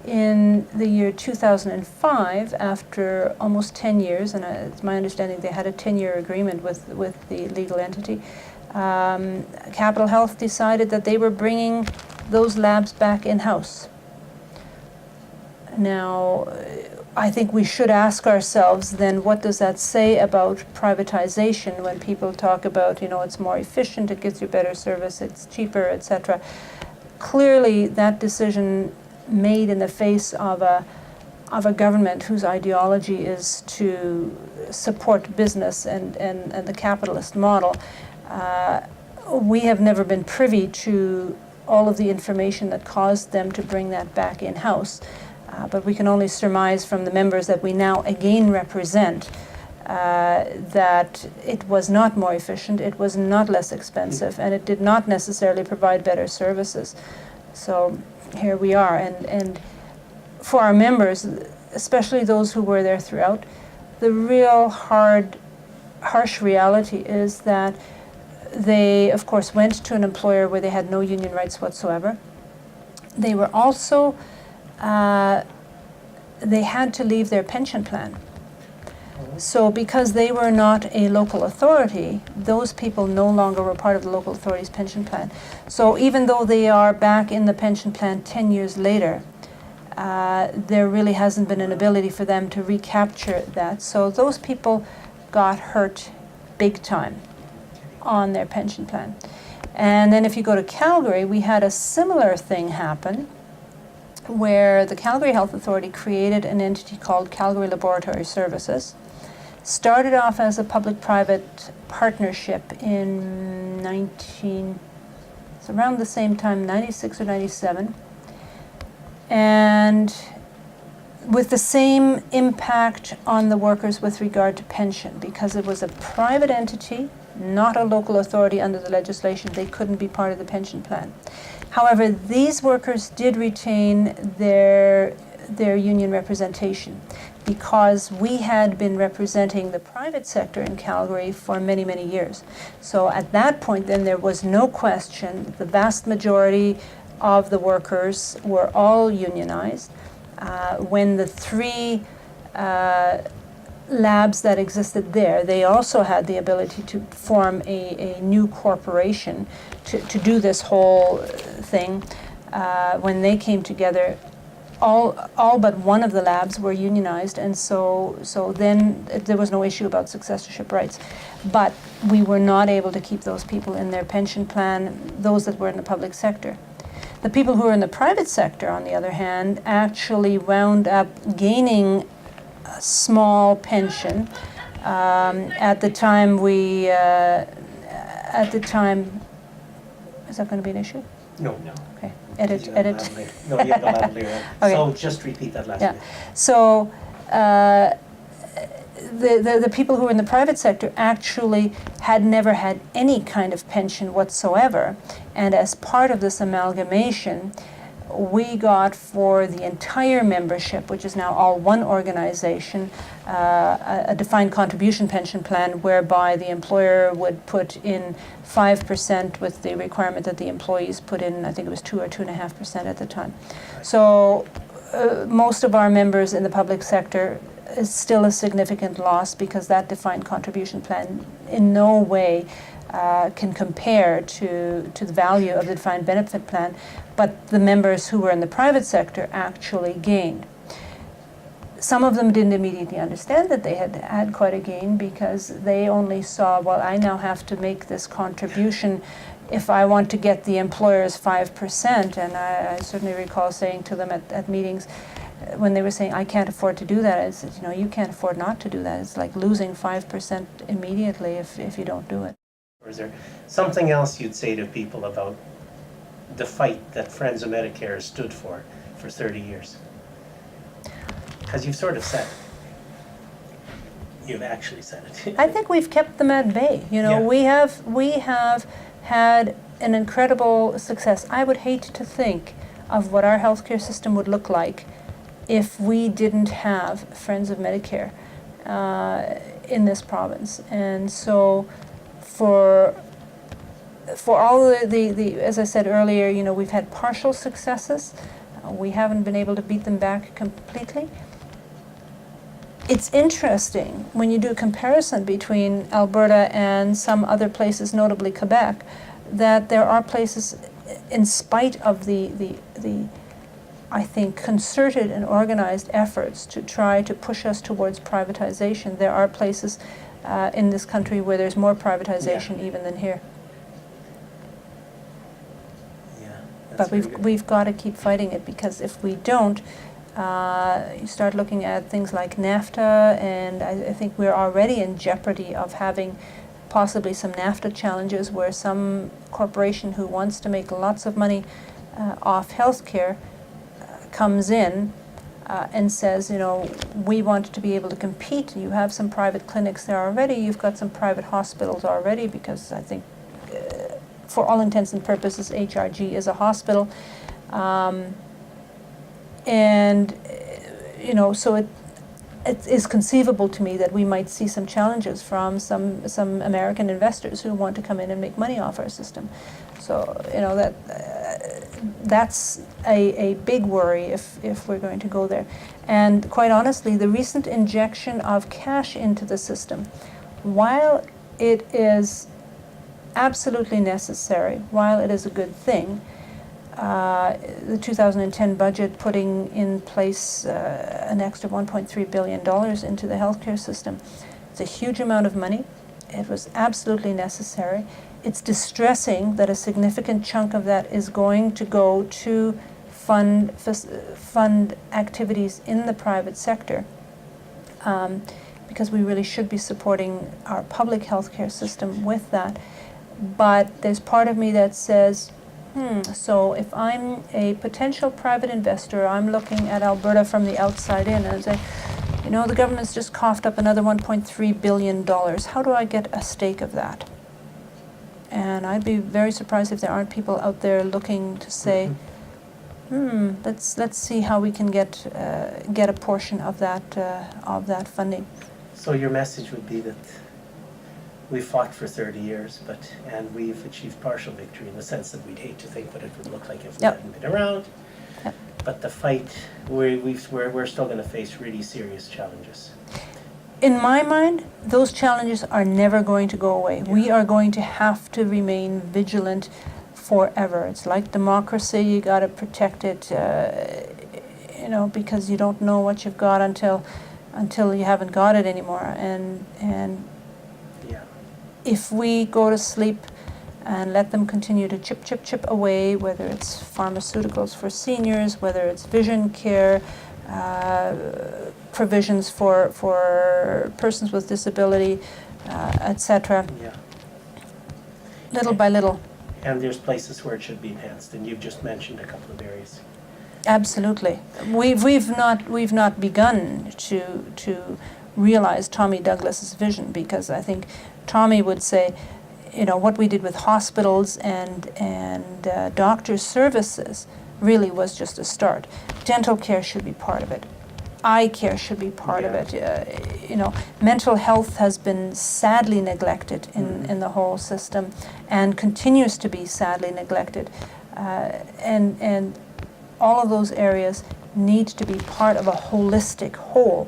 In the year 2005, after almost 10 years, and it's my understanding they had a 10-year agreement with the legal entity, Capital Health decided that they were bringing those labs back in-house. Now, I think we should ask ourselves then, what does that say about privatization when people talk about, you know, it's more efficient, it gives you better service, it's cheaper, etc. Clearly, that decision made in the face of a government whose ideology is to support business and the capitalist model, we have never been privy to all of the information that caused them to bring that back in-house. But we can only surmise from the members that we now again represent that it was not more efficient, it was not less expensive, and it did not necessarily provide better services. So here we are, and for our members, especially those who were there throughout, the real harsh reality is that they, of course, went to an employer where they had no union rights whatsoever. They were also, they had to leave their pension plan. So because they were not a local authority, those people no longer were part of the local authority's pension plan. So even though they are back in the pension plan 10 years later, there really hasn't been an ability for them to recapture that. So those people got hurt big time on their pension plan. And then if you go to Calgary, we had a similar thing happen where the Calgary Health Authority created an entity called Calgary Laboratory Services. Started off as a public-private partnership in it's around the same time, 96 or 97, and with the same impact on the workers with regard to pension, because it was a private entity, not a local authority under the legislation. They couldn't be part of the pension plan. However, these workers did retain their union representation, because we had been representing the private sector in Calgary for many, many years. So at that point then there was no question. The vast majority of the workers were all unionized. When the three labs that existed there, they also had the ability to form a new corporation to do this whole thing. When they came together, all but one of the labs were unionized, and so then there was no issue about successorship rights. But we were not able to keep those people in their pension plan, those that were in the public sector. The people who were in the private sector, on the other hand, actually wound up gaining a small pension. At the time, is that going to be an issue? No. Okay. Edit. No, you have the loudly. Okay. So just repeat that last bit. So the people who were in the private sector actually had never had any kind of pension whatsoever. And as part of this amalgamation, we got for the entire membership, which is now all one organization, a defined contribution pension plan whereby the employer would put in 5% with the requirement that the employees put in, I think it was 2 or 2.5% at the time. So most of our members in the public sector is still a significant loss, because that defined contribution plan in no way can compare to the value of the defined benefit plan, but the members who were in the private sector actually gained. Some of them didn't immediately understand that they had had quite a gain, because they only saw, well, I now have to make this contribution if I want to get the employer's 5%. And I certainly recall saying to them at meetings, when they were saying, I can't afford to do that, I said, you know, you can't afford not to do that. It's like losing 5% immediately if you don't do it. Or is there something else you'd say to people about the fight that Friends of Medicare stood for 30 years? Because you've sort of said it. You've actually said it. I think we've kept them at bay. You know, Yeah. we have had an incredible success. I would hate to think of what our healthcare system would look like if we didn't have Friends of Medicare in this province. And so for all the as I said earlier, you know, we've had partial successes. We haven't been able to beat them back completely. It's interesting when you do a comparison between Alberta and some other places, notably Quebec, that there are places, in spite of the I think, concerted and organized efforts to try to push us towards privatization, there are places in this country where there's more privatization even than here. But we've got to keep fighting it, because if we don't, you start looking at things like NAFTA, and I think we're already in jeopardy of having possibly some NAFTA challenges where some corporation who wants to make lots of money off healthcare comes in and says, you know, we want to be able to compete. You have some private clinics there already. You've got some private hospitals already, because I think for all intents and purposes, HRG is a hospital. And, you know, so it is conceivable to me that we might see some challenges from some American investors who want to come in and make money off our system. So, you know, that's a big worry if we're going to go there. And quite honestly, the recent injection of cash into the system, while it is absolutely necessary, while it is a good thing, the 2010 budget putting in place an extra $1.3 billion into the healthcare system. It's a huge amount of money. It was absolutely necessary. It's distressing that a significant chunk of that is going to go to fund activities in the private sector, because we really should be supporting our public healthcare system with that. But there's part of me that says, so if I'm a potential private investor, I'm looking at Alberta from the outside in and say, you know, the government's just coughed up another $1.3 billion. How do I get a stake of that? And I'd be very surprised if there aren't people out there looking to say, let's see how we can get a portion of that funding. So your message would be that we fought for 30 years, and we've achieved partial victory in the sense that we'd hate to think what it would look like if we hadn't been around. Yep. But the fight, we're still going to face really serious challenges. In my mind, those challenges are never going to go away. We are going to have to remain vigilant forever. It's like democracy, you got to protect it, you know, because you don't know what you've got until you haven't got it anymore. And if we go to sleep and let them continue to chip away, whether it's pharmaceuticals for seniors, whether it's vision care, provisions for persons with disability, etc. Little by little. And there's places where it should be enhanced, and you've just mentioned a couple of areas. Absolutely. We've not begun to realize Tommy Douglas's vision, because I think Tommy would say, you know, what we did with hospitals and doctor services really was just a start. Dental care should be part of it. Eye care should be part of it. You know, mental health has been sadly neglected in the whole system, and continues to be sadly neglected. And all of those areas need to be part of a holistic whole.